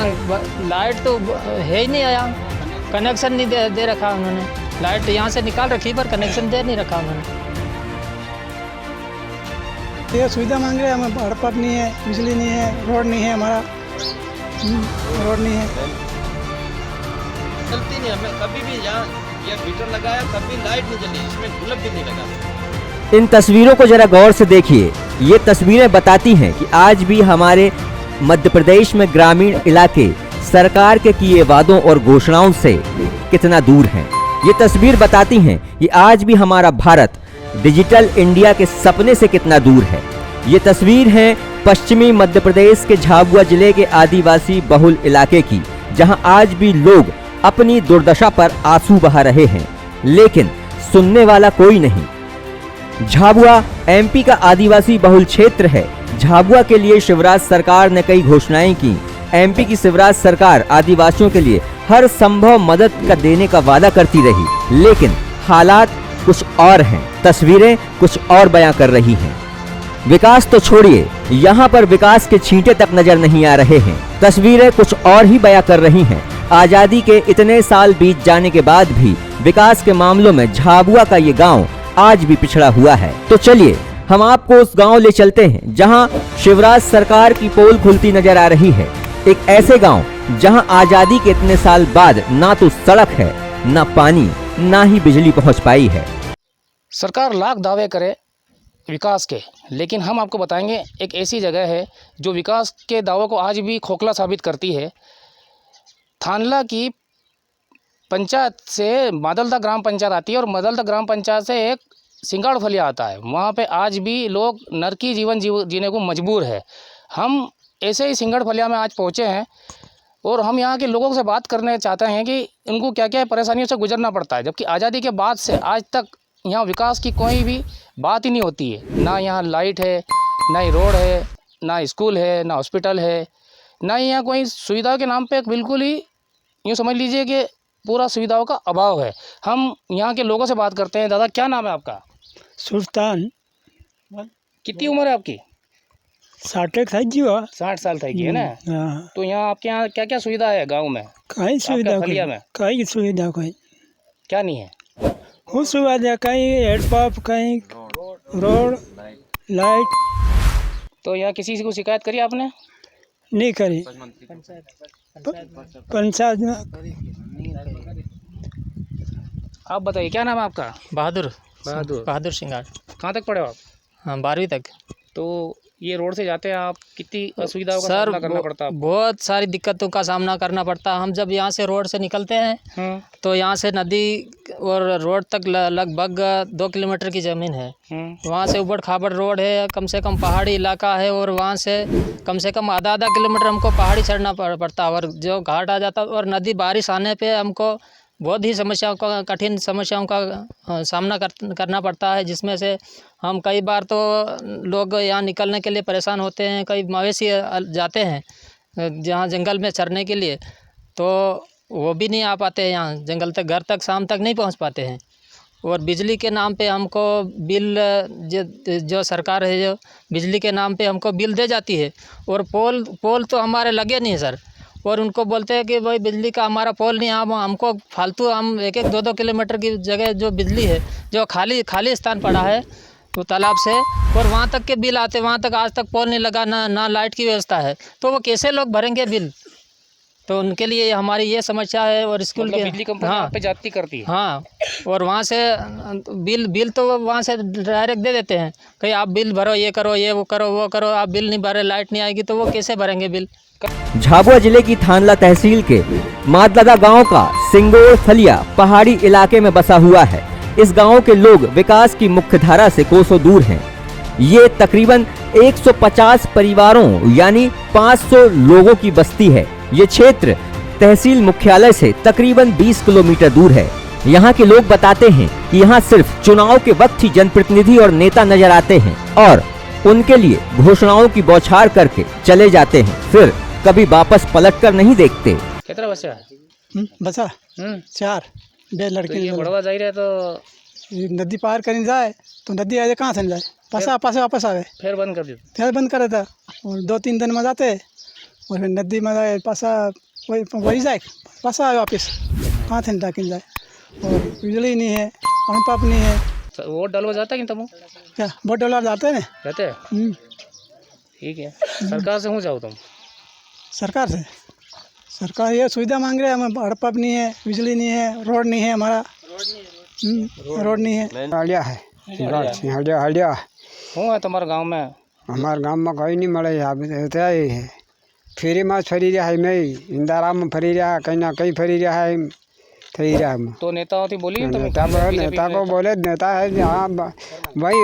Light तो है ही नहीं आया, कनेक्शन नहीं दे रखा उन्होंने। लाइट यहाँ से निकाल रखी पर कनेक्शन दे नहीं रखा उन्होंने। ये सुविधा मांग रहे हैं, हमें हड़पट नहीं है, बिजली नहीं है, रोड नहीं है, हमारा रोड नहीं है, चलती नहीं। हमें कभी भी यहाँ ये मीटर लगाया कभी लाइट नहीं जली, इसमें बल्ब भी नहीं लगा। इन तस्वीरों को जरा गौर से देखिए। ये तस्वीरें बताती हैं कि आज भी हमारे मध्य प्रदेश में ग्रामीण इलाके सरकार के किए वादों और घोषणाओं से कितना दूर हैं। ये तस्वीर बताती हैं कि आज भी हमारा भारत डिजिटल इंडिया के सपने से कितना दूर है। ये तस्वीर है पश्चिमी मध्य प्रदेश के झाबुआ जिले के आदिवासी बहुल इलाके की, जहां आज भी लोग अपनी दुर्दशा पर आंसू बहा रहे हैं, लेकिन सुनने वाला कोई नहीं। झाबुआ एमपी का आदिवासी बहुल क्षेत्र है। झाबुआ के लिए शिवराज सरकार ने कई घोषणाएं की। एमपी की शिवराज सरकार आदिवासियों के लिए हर संभव मदद देने का वादा करती रही, लेकिन हालात कुछ और हैं, तस्वीरें कुछ और बयां कर रही हैं। विकास तो छोड़िए, यहाँ पर विकास के छींटे तक नजर नहीं आ रहे हैं। तस्वीरें कुछ और ही बयां कर रही हैं। आजादी के इतने साल बीत जाने के बाद भी विकास के मामलों में झाबुआ का ये गांव आज भी पिछड़ा हुआ है। तो चलिए हम आपको उस गांव ले चलते हैं जहां शिवराज सरकार की पोल खुलती नजर आ रही है। एक ऐसे गांव जहां आजादी के इतने साल बाद ना तो सड़क है, ना पानी, ना ही बिजली पहुंच पाई है। सरकार लाख दावे करे विकास के, लेकिन हम आपको बताएंगे एक ऐसी जगह है जो विकास के दावों को आज भी खोखला साबित करती है। थानला की पंचायत से मादलदा ग्राम पंचायत आती है और मादलदा ग्राम पंचायत से एक सिंगाड़ फलिया आता है। वहाँ पे आज भी लोग नरकी जीवन जीने को मजबूर है। हम ऐसे ही सिंगाड़ फलिया में आज पहुँचे हैं और हम यहाँ के लोगों से बात करने चाहते हैं कि उनको क्या क्या परेशानियों से गुजरना पड़ता है, जबकि आज़ादी के बाद से आज तक यहाँ विकास की कोई भी बात ही नहीं होती है। ना यहाँ लाइट है, ना ही रोड है, ना स्कूल है, ना हॉस्पिटल है, ना ही यहाँ कोई सुविधाओं के नाम पे बिल्कुल ही यूँ समझ लीजिए कि पूरा सुविधाओं का अभाव है। हम यहाँ के लोगों से बात करते हैं। दादा क्या नाम है आपका? सुल्तान। कितनी उम्र है आपकी? 60 था जी, 60 साल तक की है ना। हाँ। तो यहाँ आपके यहाँ क्या क्या सुविधा है गाँव में? कहीं सुविधा फलिया में कहीं सुविधा कोई क्या नहीं है? वो सुविधा कहीं हेडपम्प, कहीं रोड, लाइट। तो यहाँ किसी को शिकायत करी आपने? नहीं करी। पंचायत में। आप बताइए क्या नाम है आपका? बहादुर बहादुर। बहादुर सिंगार। कहाँ तक पढ़े हो आप? हाँ, 12वीं तक। तो ये रोड से जाते हैं आप, कितनी असुविधाओं का सर सामना करना पड़ता है आपको? बहुत सारी दिक्कतों का सामना करना पड़ता है। हम जब यहाँ से रोड से निकलते हैं तो यहाँ से नदी और रोड तक लगभग 2 किलोमीटर की ज़मीन है। वहाँ से ऊबड़ खाबड़ रोड है, कम से कम पहाड़ी इलाका है और वहाँ से कम आधा किलोमीटर हमको पहाड़ी चढ़ना पड़ता है और जो घाट आ जाता है और नदी बारिश आने पे हमको बहुत ही कठिन समस्याओं का सामना करना पड़ता है, जिसमें से हम कई बार तो लोग यहाँ निकलने के लिए परेशान होते हैं। कई मवेशी जाते हैं जहाँ जंगल में चरने के लिए, तो वो भी नहीं आ पाते हैं यहाँ जंगल तक, घर तक शाम तक नहीं पहुँच पाते हैं। और बिजली के नाम पे हमको बिल जो सरकार है जो बिजली के नाम पे हमको बिल दे जाती है और पोल तो हमारे लगे नहीं है सर। और उनको बोलते हैं कि भाई बिजली का हमारा पोल नहीं, हमको फालतू हम 1-2 किलोमीटर की जगह जो बिजली है जो खाली स्थान पड़ा है तो तालाब से, और वहाँ तक के बिल आते, वहाँ तक आज तक पोल नहीं लगा, ना लाइट की व्यवस्था है, तो वो कैसे लोग भरेंगे बिल? तो उनके लिए हमारी ये समस्या है। और स्कूल के बिजली कंपनी हाँ पे जाती करती है। हाँ, और वहाँ से बिल तो वहाँ से डायरेक्ट दे देते हैं, कहीं आप बिल भरो, ये करो, ये वो करो। आप बिल नहीं भरे, लाइट नहीं आएगी तो वो कैसे भरेंगे बिल? झाबुआ जिले की थानला तहसील के मादलदा गांव का सिंगोड़ फलिया पहाड़ी इलाके में बसा हुआ है। इस गांव के लोग विकास की मुख्य धारा से कोसों दूर हैं। ये तकरीबन 150 परिवारों यानी 500 लोगों की बस्ती है। ये क्षेत्र तहसील मुख्यालय से तकरीबन 20 किलोमीटर दूर है। यहाँ के लोग बताते हैं कि यहाँ सिर्फ चुनाव के वक्त ही जनप्रतिनिधि और नेता नजर आते हैं और उनके लिए घोषणाओं की बौछार करके चले जाते हैं, फिर कभी वापस पलट कर नहीं देखते। कितना बच्चा है? बसा 4 बे लड़के। ये बड़वा जा रहे तो नदी पार करने जाए तो नदी आए कहाँ से जाए, पास वापस आवे, फिर बंद कर दी। फिर बंद करे था और 2-3 दिन में जाते और फिर नदी में पासा वही जाए पासा आए वापस कहाँ थे डाकिन जाए और बिजली नहीं है पंप नहीं है। वोट डालवा जाता है कि तब क्या वोट डॉलर जाते हैं ना रहते हैं? ठीक है, सरकार से हो जाओ तुम। सरकार से सरकार ये सुविधा मांग रहे हैं, हमें हड़पप नहीं है, बिजली नहीं है, रोड नहीं है, हमारा रोड नहीं है। हलिया है हलिया हलिया है तुम्हारे गांव में? हमारे गांव में कोई नहीं मरे होता ही है। फ्री में फरी रहा है, मैं इंदिरा में फरी रहा, कहीं ना कहीं फरी रहा है, थी रहा है। तो नेता होती बोली नेता को बोले नेता है हाँ वही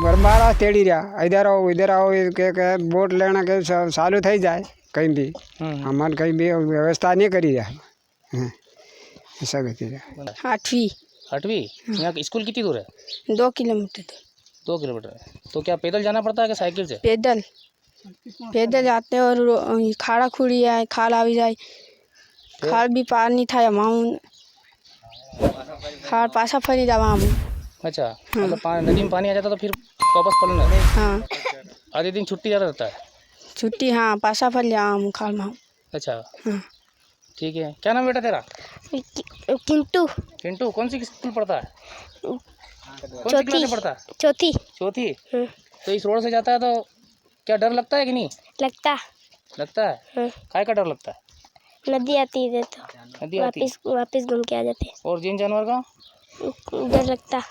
बरबारा तेड़ी रहा, इधर आओ के वोट लेना के चालू थी जाए कहीं भी, हमारे कहीं भी व्यवस्था नहीं करी रहा ऐसा कहती रहा। 8वीं यहाँ स्कूल कितनी दूर है? 2 किलोमीटर। 2 किलोमीटर। तो क्या पैदल जाना पड़ता है कि साइकिल से? पैदल जाते हैं और खाड़ा खुड़ी है, खाल आ भी जाए, खाल भी पार नहीं था वहाँ, खाल पासा फरी जा वहाँ। अच्छा, मतलब नदी में पानी आ जाता तो फिर वापस पलना? हाँ, आधे दिन छुट्टी ज़्यादा रहता है? छुट्टी हाँ, पासा फल जा खाल में। अच्छा हाँ। ठीक है, क्या नाम बेटा तेरा? किंटू। पिंटू, कौन सी स्कूल पढ़ता है? कौन सी क्लास में पढ़ता है? चौथी। तो इस रोड से जाता है तो क्या डर लगता है कि नहीं लगता है? काय का डर लगता है? नदी आती है तो नदी आती वापस घूम के आ जाते हैं। और जिन जानवर का डर लगता है?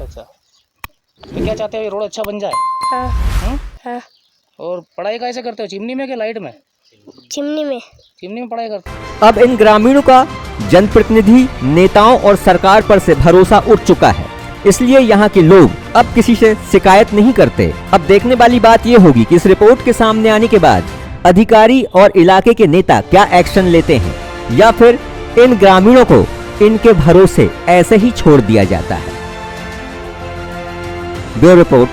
अच्छा। तो क्या चाहते हो, ये रोड अच्छा बन जाए? हाँ। और पढ़ाई कैसे करते हो, चिमनी में कि लाइट में? चिमनी में पढ़ाई करते हो। अब इन ग्रामीणों का जनप्रतिनिधि, नेताओं और सरकार पर से भरोसा उठ चुका है, इसलिए यहाँ के लोग अब किसी से शिकायत नहीं करते। अब देखने वाली बात ये होगी कि इस रिपोर्ट के सामने आने के बाद अधिकारी और इलाके के नेता क्या एक्शन लेते हैं या फिर इन ग्रामीणों को इनके भरोसे ऐसे ही छोड़ दिया जाता है। Bureau report,